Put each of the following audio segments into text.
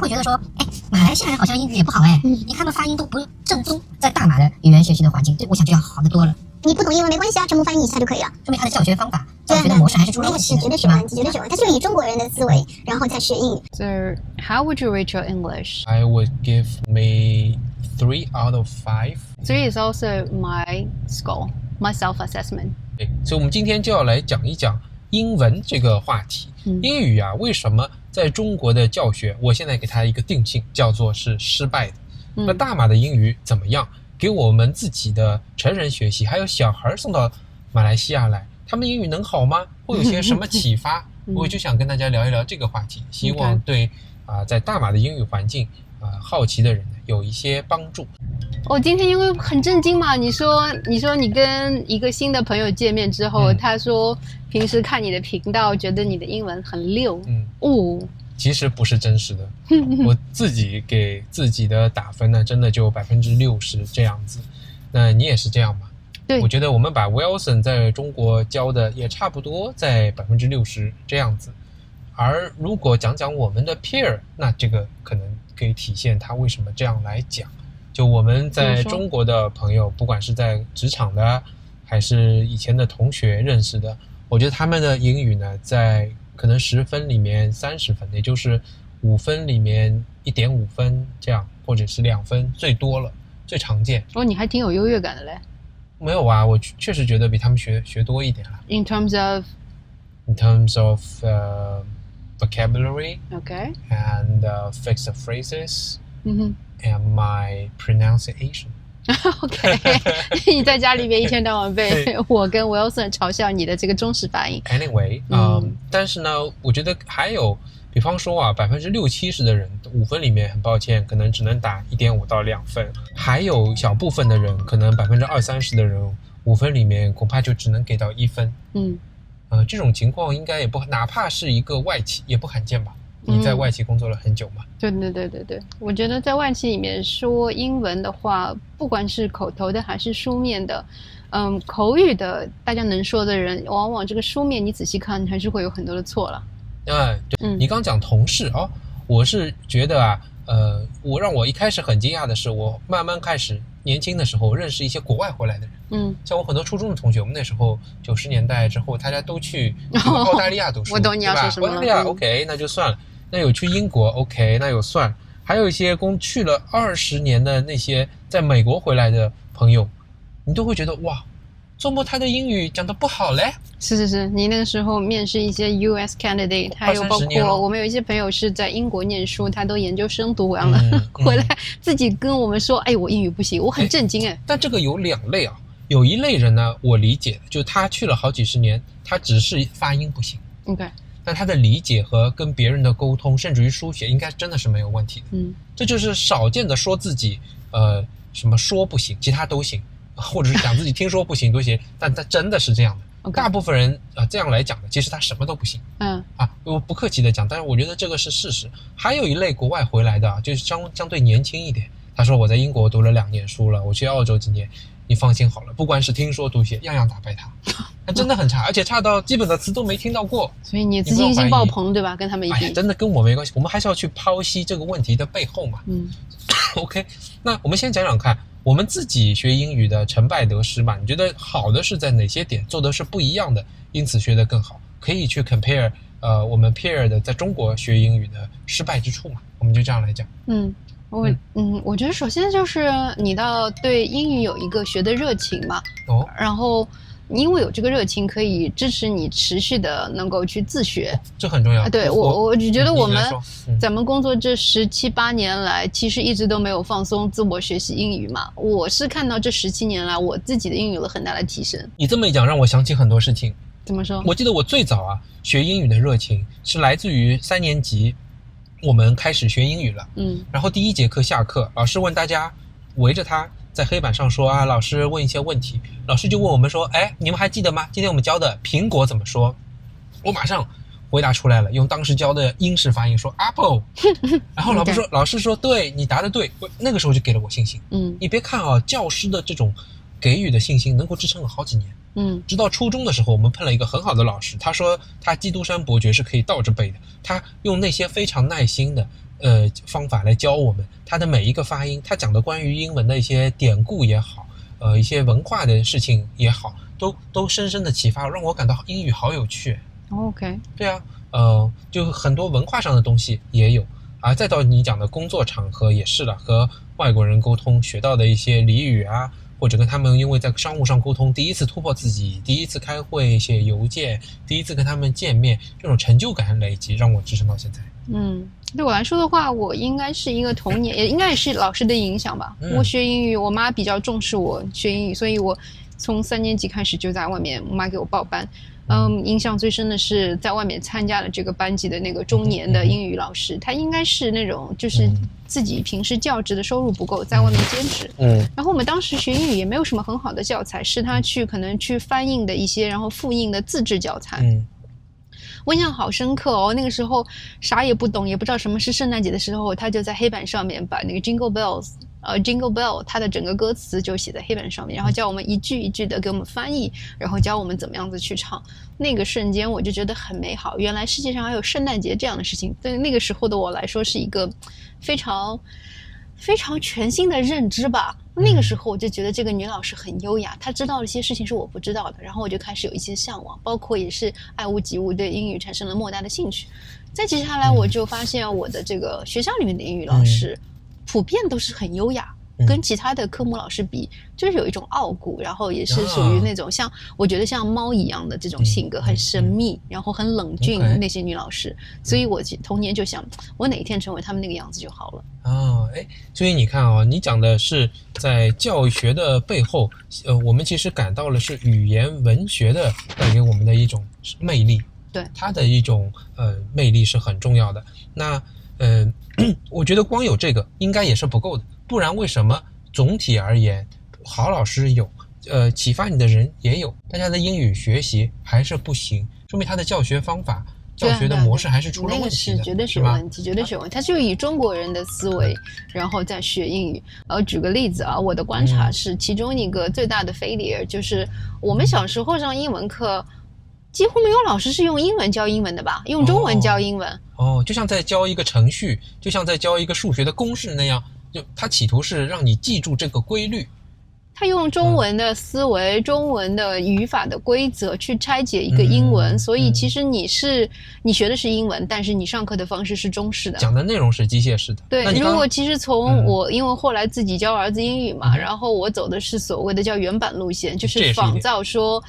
会觉得说，哎，马来西亚人好像英语也不好哎，你看他们发音都不正宗。在大马的语言学习的环境，我想就要好得多了。你不懂英文没关系啊，全部翻译一下就可以了。说明他的教学方法、教学的模式还是出了问题的，绝对是有问题，绝对是有问题。他是以中国人的思维，然后再学英语。So, how would you rate your English? I would give me 3 out of 5. 3 is also my score, my self-assessment. 对，所以我们今天就要来讲一讲英文这个话题。英语啊，为什么在中国的教学，我现在给它一个定性，叫做是失败的。那大马的英语怎么样？给我们自己的成人学习，还有小孩送到马来西亚来，他们英语能好吗？会有些什么启发？我就想跟大家聊一聊这个话题，希望对在大马的英语环境好奇的人有一些帮助。今天因为很震惊嘛，你说你跟一个新的朋友见面之后，他说平时看你的频道，觉得你的英文很溜。其实不是真实的，我自己给自己的打分呢，真的就60%这样子。那你也是这样吗？对，我觉得我们把 Wilson 在中国教的也差不多在60%这样子。而如果讲讲我们的 peer， 那这个可能可以体现他为什么这样来讲。就我们在中国的朋友，不管是在职场的，还是以前的同学认识的，我觉得他们的英语呢，在可能10分里面30分，也就是5分里面1.5分这样，或者是2分最多了，最常见。你还挺有优越感的嘞。没有啊，我确实觉得比他们学多一点了。In terms of vocabulary, okay, and fixed phrases, and my pronunciation. OK 你在家里面一天到晚被我跟 Wilson 嘲笑你的这个中式发音。 Anyway, 但是呢，我觉得还有比方说啊，60-70%的人5分里面很抱歉可能只能打1.5到2分，还有小部分的人可能20-30%的人5分里面恐怕就只能给到1分。这种情况应该也不，哪怕是一个外企也不罕见吧？你在外企工作了很久嘛？对，我觉得在外企里面说英文的话，不管是口头的还是书面的，口语的大家能说的人，往往这个书面你仔细看还是会有很多的错了。对，你刚讲同事我是觉得啊，让我一开始很惊讶的是，我慢慢开始年轻的时候认识一些国外回来的人。像我很多初中的同学，我们那时候90年代之后，大家都去澳大利亚读书。我懂你要说什么了。澳大利亚 OK， 那就算了。那有去英国 OK， 那有算了。还有一些去了20年的那些在美国回来的朋友，你都会觉得哇，周末他的英语讲得不好嘞。是，你那个时候面试一些 US candidate， 还有包括我们有一些朋友是在英国念书，他都研究生读完了，回来自己跟我们说，我英语不行，我很震惊。但这个有2类啊，有一类人呢，我理解，就他去了好几十年，他只是发音不行。OK。但他的理解和跟别人的沟通，甚至于书写，应该真的是没有问题的。这就是少见的说自己什么说不行，其他都行，或者是讲自己听说不行都行，但他真的是这样的。大部分人这样来讲的，其实他什么都不行。我不客气的讲，但是我觉得这个是事实。还有一类国外回来的，就是相对年轻一点，他说我在英国读了2年书了，我去澳洲几年，你放心好了，不管是听说读写，样样打败他。他真的很差，而且差到基本的词都没听到过。所以你自信心爆棚，对吧？跟他们一比，真的跟我没关系。我们还是要去剖析这个问题的背后嘛。OK， 那我们先讲讲看，我们自己学英语的成败得失吧。你觉得好的是在哪些点做的是不一样的，因此学得更好？可以去 compare 我们 peer 的在中国学英语的失败之处嘛？我们就这样来讲。我觉得首先就是你要对英语有一个学的热情嘛。然后因为有这个热情，可以支持你持续的能够去自学，这很重要。对，我就觉得我们咱们工作这17-18年来，其实一直都没有放松自我学习英语嘛。我是看到这17年来，我自己的英语有了很大的提升。你这么一讲，让我想起很多事情。怎么说？我记得我最早学英语的热情是来自于3年级，我们开始学英语了。然后第1节课下课，老师问大家围着他在黑板上说老师问一些问题，老师就问我们说，你们还记得吗？今天我们教的苹果怎么说？我马上回答出来了，用当时教的英式发音说 apple。然后老师说对，你答得对。那个时候就给了我信心。你别看教师的这种给予的信心能够支撑了好几年。直到初中的时候，我们碰了一个很好的老师，他说他基督山伯爵是可以倒着背的，他用那些非常耐心的方法来教我们，他的每一个发音，他讲的关于英文的一些典故也好，一些文化的事情也好，都深深的启发，让我感到英语好有趣。OK， 对啊，就很多文化上的东西也有啊，再到你讲的工作场合也是了，和外国人沟通学到的一些俚语啊，或者跟他们因为在商务上沟通，第一次突破自己，第一次开会写邮件，第一次跟他们见面，这种成就感累积让我支撑到现在。对我来说的话，我应该是一个童年，也应该是老师的影响吧。我学英语，我妈比较重视我学英语，所以我从3年级开始就在外面，我妈给我报班。印象最深的是在外面参加了这个班级的那个中年的英语老师，他应该是那种就是自己平时教职的收入不够，在外面兼职。然后我们当时学英语也没有什么很好的教材，是他可能去翻印的一些，然后复印的自制教材。我印象好深刻哦，那个时候啥也不懂，也不知道什么是圣诞节的时候，他就在黑板上面把那个 Jingle Bell 它的整个歌词就写在黑板上面，然后教我们一句一句的给我们翻译，然后教我们怎么样子去唱。那个瞬间我就觉得很美好，原来世界上还有圣诞节这样的事情，对那个时候的我来说是一个非常非常全新的认知吧。那个时候我就觉得这个女老师很优雅，她知道了一些事情是我不知道的，然后我就开始有一些向往，包括也是爱屋及乌，对英语产生了莫大的兴趣。再接下来我就发现我的这个学校里面的英语老师普遍都是很优雅，跟其他的科目老师比就是有一种傲骨，然后也是属于那种像我觉得像猫一样的这种性格，很神秘，然后很冷峻的那些女老师。所以我童年就想我哪一天成为他们那个样子就好了。所以你看啊，你讲的是在教学的背后，我们其实感到了是语言文学的带给我们的一种魅力，对它的一种魅力是很重要的。那我觉得光有这个应该也是不够的，不然为什么总体而言好老师有，启发你的人也有，大家的英语学习还是不行，说明他的教学方法教学的模式还是出了问题的，那个是绝对是有问题，绝对是有问题。他就以中国人的思维，然后再学英语。举个例子啊，我的观察是，其中一个最大的 failure 就是我们小时候上英文课，几乎没有老师是用英文教英文的吧？用中文教英文。就像在教一个程序，就像在教一个数学的公式那样，就他企图是让你记住这个规律。他用中文的思维、中文的语法的规则去拆解一个英文，所以其实你学的是英文，但是你上课的方式是中式的，讲的内容是机械式的。对，如果其实从我因为后来自己教儿子英语嘛，然后我走的是所谓的叫原版路线，就是仿造说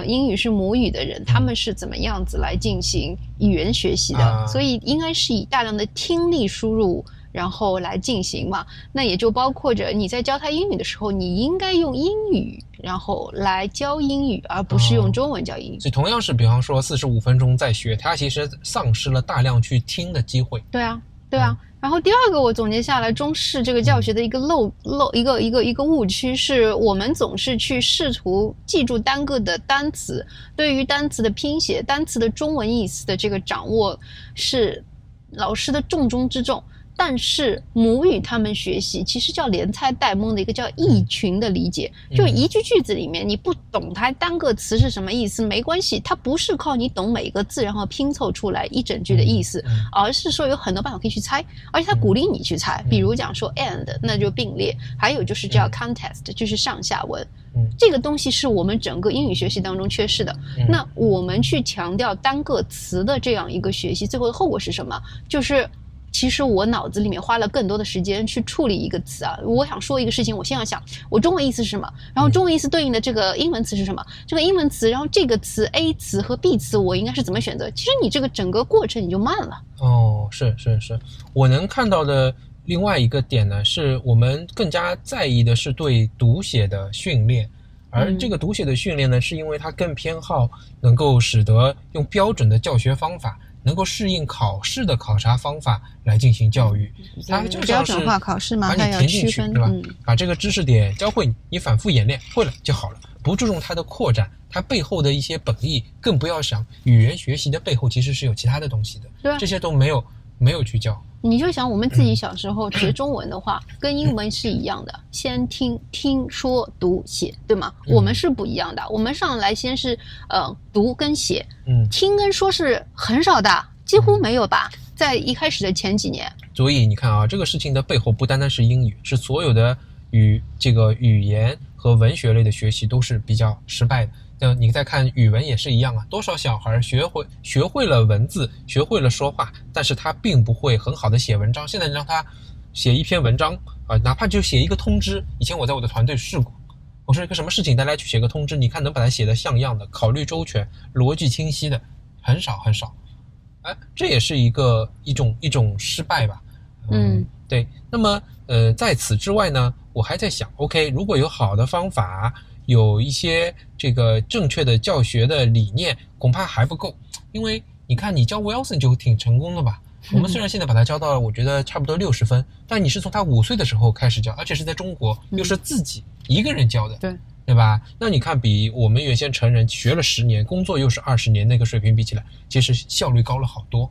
英语是母语的人他们是怎么样子来进行语言学习的，所以应该是以大量的听力输入然后来进行嘛，那也就包括着你在教他英语的时候，你应该用英语然后来教英语，而不是用中文教英语。所以同样是比方说45分钟在学，他其实丧失了大量去听的机会。对啊。然后第二个我总结下来，中式这个教学的一个一个误区是，我们总是去试图记住单个的单词，对于单词的拼写、单词的中文意思的这个掌握是老师的重中之重。但是母语他们学习其实叫连猜带蒙的一个叫意群的理解，就一句句子里面你不懂它单个词是什么意思没关系，它不是靠你懂每个字然后拼凑出来一整句的意思，而是说有很多办法可以去猜，而且它鼓励你去猜，比如讲说 and 那就并列，还有就是叫 context 就是上下文，这个东西是我们整个英语学习当中缺失的。那我们去强调单个词的这样一个学习，最后的后果是什么？就是其实我脑子里面花了更多的时间去处理一个词啊，我想说一个事情，我先要想我中文意思是什么，然后中文意思对应的这个英文词是什么，这个英文词，然后这个词 A 词和 B 词我应该是怎么选择，其实你这个整个过程你就慢了。是，我能看到的另外一个点呢，是我们更加在意的是对读写的训练，而这个读写的训练呢，是因为它更偏好能够使得用标准的教学方法能够适应考试的考察方法来进行教育，它就像是标准化考试嘛，把你填进去，对吧？把这个知识点教会你，你反复演练会了就好了，不注重它的扩展，它背后的一些本意，更不要想语言学习的背后其实是有其他的东西的，对，这些都没有没有去教。你就想我们自己小时候学中文的话，跟英文是一样的，先听说读写，对吗？我们是不一样的，我们上来先是读跟写，听跟说是很少的，几乎没有吧，在一开始的前几年。所以你看啊，这个事情的背后不单单是英语，是所有的这个语言和文学类的学习都是比较失败的。那你再看语文也是一样啊，多少小孩学会了文字，学会了说话，但是他并不会很好的写文章。现在让他写一篇文章哪怕就写一个通知，以前我在我的团队试过，我说一个什么事情大家去写个通知，你看能把它写得像样的，考虑周全，逻辑清晰的，很少很少。这也是一种失败吧。对。那么在此之外呢，我还在想 OK， 如果有好的方法，有一些这个正确的教学的理念，恐怕还不够。因为你看你教 Wilson 就挺成功的吧，我们虽然现在把他教到我觉得差不多60分，但你是从他5岁的时候开始教，而且是在中国，又是自己一个人教的，对吧？那你看比我们原先成人学了10年，工作又是20年，那个水平比起来，其实效率高了好多。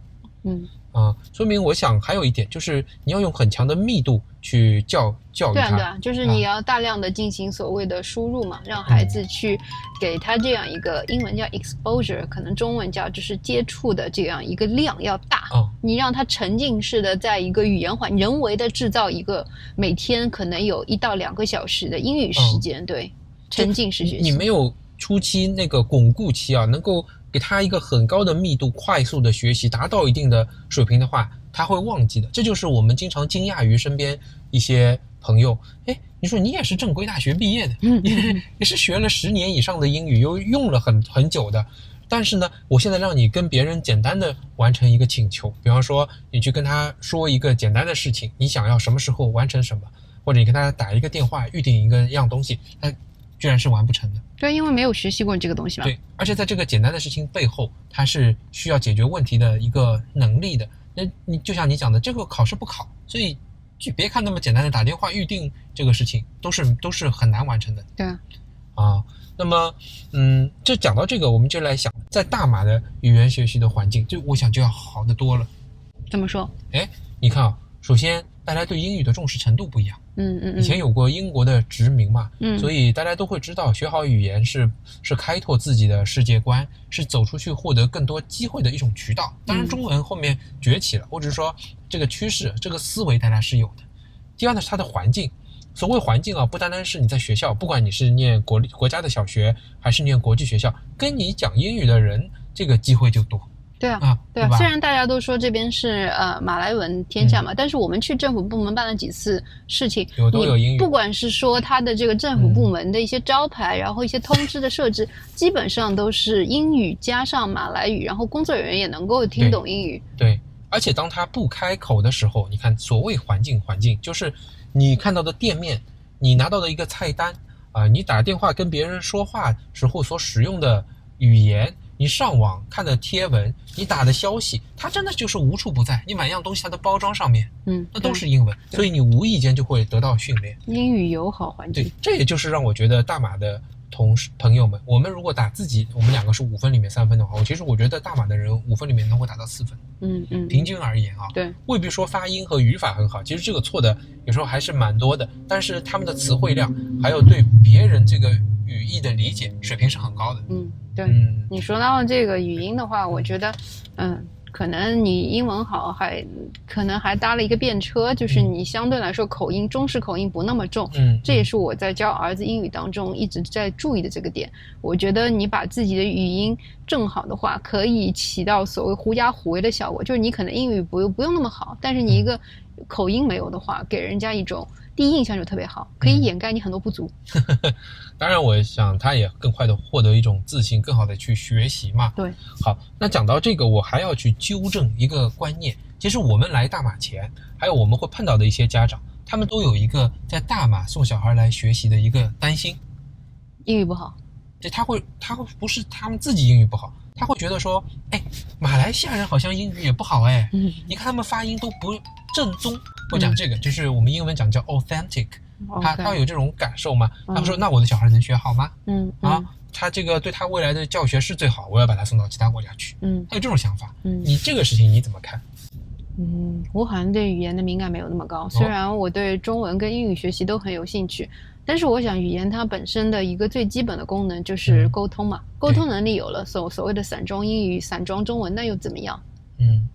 说明我想还有一点就是你要用很强的密度去教育他。对啊，就是你要大量的进行所谓的输入嘛，让孩子去给他这样一个英文叫 exposure， 可能中文叫就是接触的这样一个量要大。你让他沉浸式的在一个语言人为的制造一个每天可能有1到2个小时的英语时间，对，沉浸式学习。你没有初期那个巩固期能够给他一个很高的密度，快速的学习，达到一定的水平的话，他会忘记的。这就是我们经常惊讶于身边一些朋友，你说你也是正规大学毕业的，也是学了10年以上的英语，又用了很久的，但是呢，我现在让你跟别人简单的完成一个请求，比方说你去跟他说一个简单的事情，你想要什么时候完成什么，或者你跟他打一个电话预定一样东西，他居然是完不成的。对，因为没有学习过这个东西嘛。对，而且在这个简单的事情背后，它是需要解决问题的一个能力的。那你就像你讲的，这个考试不考，所以就别看那么简单的打电话预定这个事情，都是很难完成的。对那么这讲到这个，我们就来想，在大马的语言学习的环境，我想就要好得多了。怎么说？你看首先大家对英语的重视程度不一样。以前有过英国的殖民嘛，所以大家都会知道学好语言是开拓自己的世界观，是走出去获得更多机会的一种渠道。当然中文后面崛起了，或者说这个趋势这个思维大家是有的。第二呢是它的环境，所谓环境不单单是你在学校，不管你是念国家的小学还是念国际学校，跟你讲英语的人这个机会就多。对啊，虽然大家都说这边是马来文天下嘛，但是我们去政府部门办了几次事情，都有英语。不管是说他的这个政府部门的一些招牌，然后一些通知的设置，基本上都是英语加上马来语，然后工作人员也能够听懂英语。对，而且当他不开口的时候，你看所谓环境就是你看到的店面，你拿到的一个菜单你打电话跟别人说话时候所使用的语言，你上网看的贴文，你打的消息，它真的就是无处不在。你买样东西，它的包装上面，那都是英文，所以你无意间就会得到训练。英语友好环境。对，这也就是让我觉得大马的朋友们，我们如果打自己，我们2个是5分里面3分的话，其实我觉得大马的人5分里面能够打到4分。平均而言对，未必说发音和语法很好，其实这个错的有时候还是蛮多的，但是他们的词汇量还有对别人这个语义的理解水平是很高的。对，你说到这个语音的话，我觉得可能你英文好，可能还搭了一个便车，就是你相对来说中式口音不那么重。这也是我在教儿子英语当中一直在注意的这个点。我觉得你把自己的语音正好的话，可以起到所谓狐假虎威的效果，就是你可能英语不用那么好，但是你一个口音没有的话，给人家一种第一印象就特别好，可以掩盖你很多不足。当然我想他也更快的获得一种自信，更好的去学习嘛。对，好，那讲到这个，我还要去纠正一个观念。其实我们来大马前，还有我们会碰到的一些家长，他们都有一个在大马送小孩来学习的一个担心，英语不好。对，他会不是他们自己英语不好，他会觉得说，马来西亚人好像英语也不好你看他们发音都不正宗。我讲这个就是我们英文讲叫 authentic。他有这种感受吗？他说那我的小孩能学好吗？他这个对他未来的教学是最好，我要把他送到其他国家去。他有这种想法。你这个事情你怎么看？我好像对语言的敏感没有那么高，虽然我对中文跟英语学习都很有兴趣，但是我想语言它本身的一个最基本的功能就是沟通嘛，沟通能力有了，所谓的散装英语、散装中文，那又怎么样？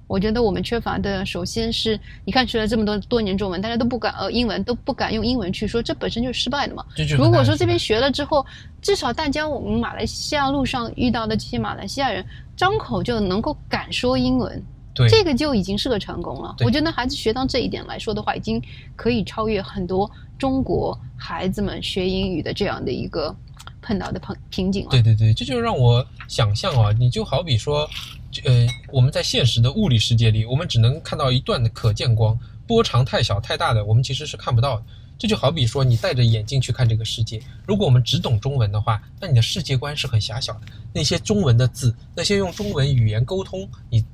我觉得我们缺乏的，首先是你看学了这么多年中文，大家都不敢英文都不敢用英文去说，这本身就是失败的嘛。如果说这边学了之后，至少我们马来西亚路上遇到的这些马来西亚人，张口就能够敢说英文，这个就已经是个成功了。我觉得孩子学到这一点来说的话，已经可以超越很多中国孩子们学英语的这样的一个碰到的瓶颈了。对，这就让我想象啊，你就好比说我们在现实的物理世界里，我们只能看到一段的可见光，波长太小太大的我们其实是看不到的。这就好比说你戴着眼镜去看这个世界，如果我们只懂中文的话，那你的世界观是很狭小的，那些中文的字，那些用中文语言沟通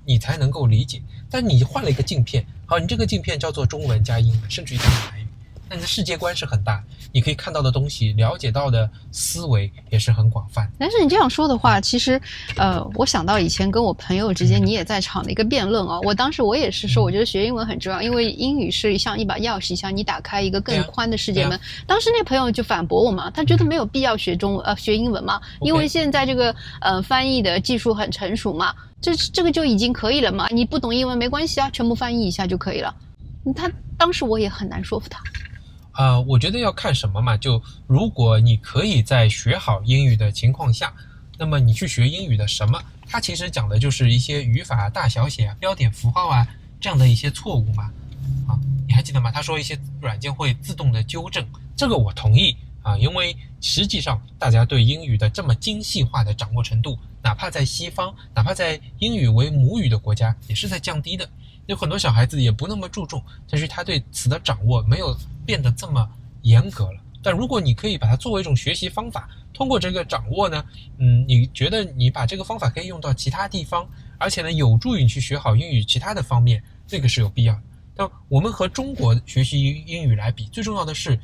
你才能够理解。但你换了一个镜片，好，你这个镜片叫做中文加英文，甚至于加马来语，那你的世界观是很大，你可以看到的东西，了解到的思维也是很广泛。但是你这样说的话，其实我想到以前跟我朋友之间你也在场的一个辩论啊，当时我也是说我觉得学英文很重要，因为英语是像一把钥匙，像你打开一个更宽的世界门。当时那朋友就反驳我嘛，他觉得没有必要学英文嘛，因为现在这个翻译的技术很成熟嘛，这个就已经可以了嘛，你不懂英文没关系啊，全部翻译一下就可以了。当时我也很难说服他。我觉得要看什么嘛，就如果你可以在学好英语的情况下，那么你去学英语的什么，它其实讲的就是一些语法大小写啊、标点符号啊这样的一些错误嘛。你还记得吗？他说一些软件会自动的纠正，这个我同意啊，因为实际上大家对英语的这么精细化的掌握程度，哪怕在西方，哪怕在英语为母语的国家，也是在降低的。有很多小孩子也不那么注重，但是他对词的掌握没有变得这么严格了。但如果你可以把它作为一种学习方法，通过这个掌握呢，你觉得你把这个方法可以用到其他地方，而且呢有助于你去学好英语其他的方面，这个是有必要的。但我们和中国学习英语来比，最重要的是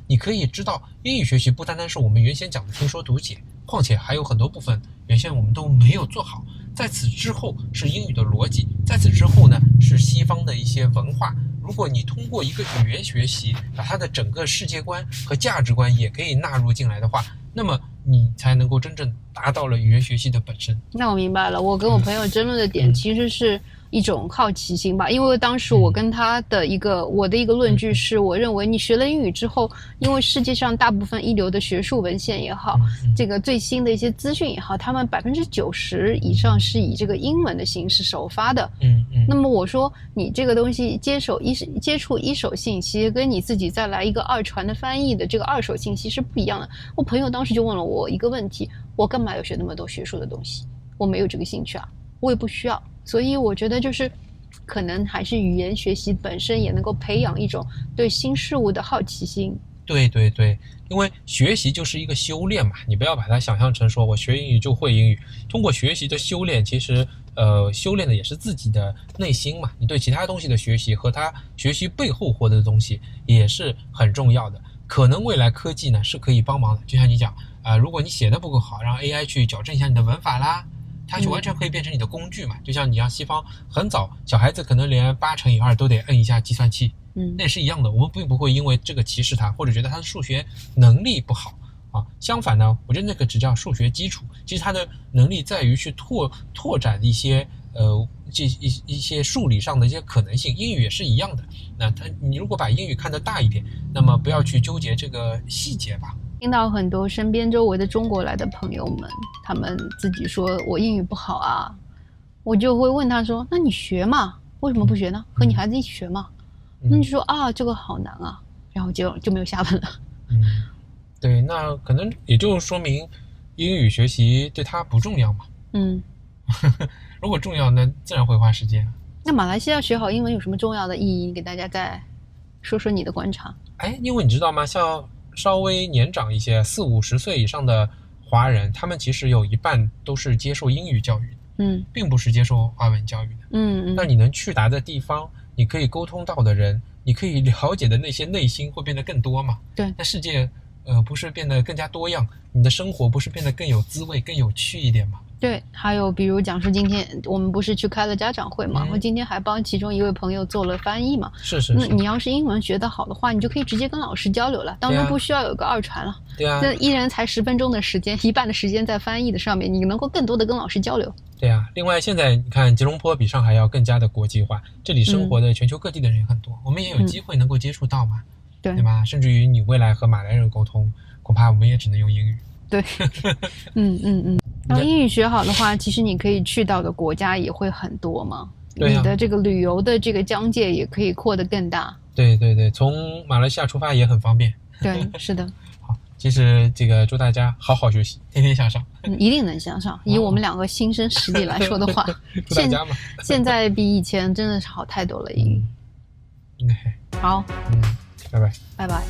你可以知道英语学习不单单是我们原先讲的听说读写，况且还有很多部分原先我们都没有做好。在此之后是英语的逻辑，在此之后呢是西方的一些文化。如果你通过一个语言学习，把它的整个世界观和价值观也可以纳入进来的话，那么你才能够真正达到了语言学习的本身。那我明白了，我跟我朋友争论的点其实是一种好奇心吧，因为当时我跟他的我的一个论据是，我认为你学了英语之后，因为世界上大部分一流的学术文献也好，这个最新的一些资讯也好，他们90%以上是以这个英文的形式首发的。那么我说你这个东西接触一手信息，跟你自己再来一个二传的翻译的这个二手信息是不一样的。我朋友当时就问了我一个问题，我干嘛要学那么多学术的东西？我没有这个兴趣啊，我也不需要。所以我觉得就是可能还是语言学习本身也能够培养一种对新事物的好奇心。对，因为学习就是一个修炼嘛，你不要把它想象成说我学英语就会英语。通过学习的修炼，其实修炼的也是自己的内心嘛，你对其他东西的学习和他学习背后获得的东西也是很重要的。可能未来科技呢是可以帮忙的，就像你讲如果你写的不够好，让 AI 去矫正一下你的文法啦，它就完全可以变成你的工具嘛。就像你让西方很早小孩子可能连8×2都得摁一下计算器，那也是一样的。我们并不会因为这个歧视他，或者觉得他的数学能力不好啊。相反呢，我觉得那个只叫数学基础，其实他的能力在于去拓展一些一些数理上的一些可能性。英语也是一样的。那你如果把英语看得大一点，那么不要去纠结这个细节吧。听到很多身边周围的中国来的朋友们，他们自己说我英语不好啊，我就会问他说，那你学嘛，为什么不学呢？和你孩子一起学嘛。那你说啊，这个好难啊，然后就没有下文了。对，那可能也就说明英语学习对他不重要嘛。如果重要，那自然会花时间。那马来西亚学好英文有什么重要的意义？你给大家再说说你的观察。因为你知道吗，像稍微年长一些40-50岁以上的华人，他们其实有一半都是接受英语教育的，并不是接受华文教育的。那你能去达的地方，你可以沟通到的人，你可以了解的那些内心会变得更多嘛。对，那世界不是变得更加多样？你的生活不是变得更有滋味、更有趣一点吗？对，还有比如讲说今天我们不是去开了家长会嘛，我今天还帮其中一位朋友做了翻译嘛。是。那你要是英文学得好的话，你就可以直接跟老师交流了，当然不需要有个二传了。对啊，这一人才10分钟的时间，一半的时间在翻译的上面，你能够更多的跟老师交流。对啊，另外现在你看吉隆坡比上海要更加的国际化，这里生活的全球各地的人也很多，我们也有机会能够接触到嘛，对吧？甚至于你未来和马来人沟通，恐怕我们也只能用英语。对，然后英语学好的话，其实你可以去到的国家也会很多嘛。你的这个旅游的这个疆界也可以扩得更大。对，从马来西亚出发也很方便。对，是的。好，其实这个祝大家好好学习，天天向上。一定能向上。以我们2个新生实力来说的话，祝大家嘛。现在比以前真的是好太多了。英语。好。拜拜。拜拜。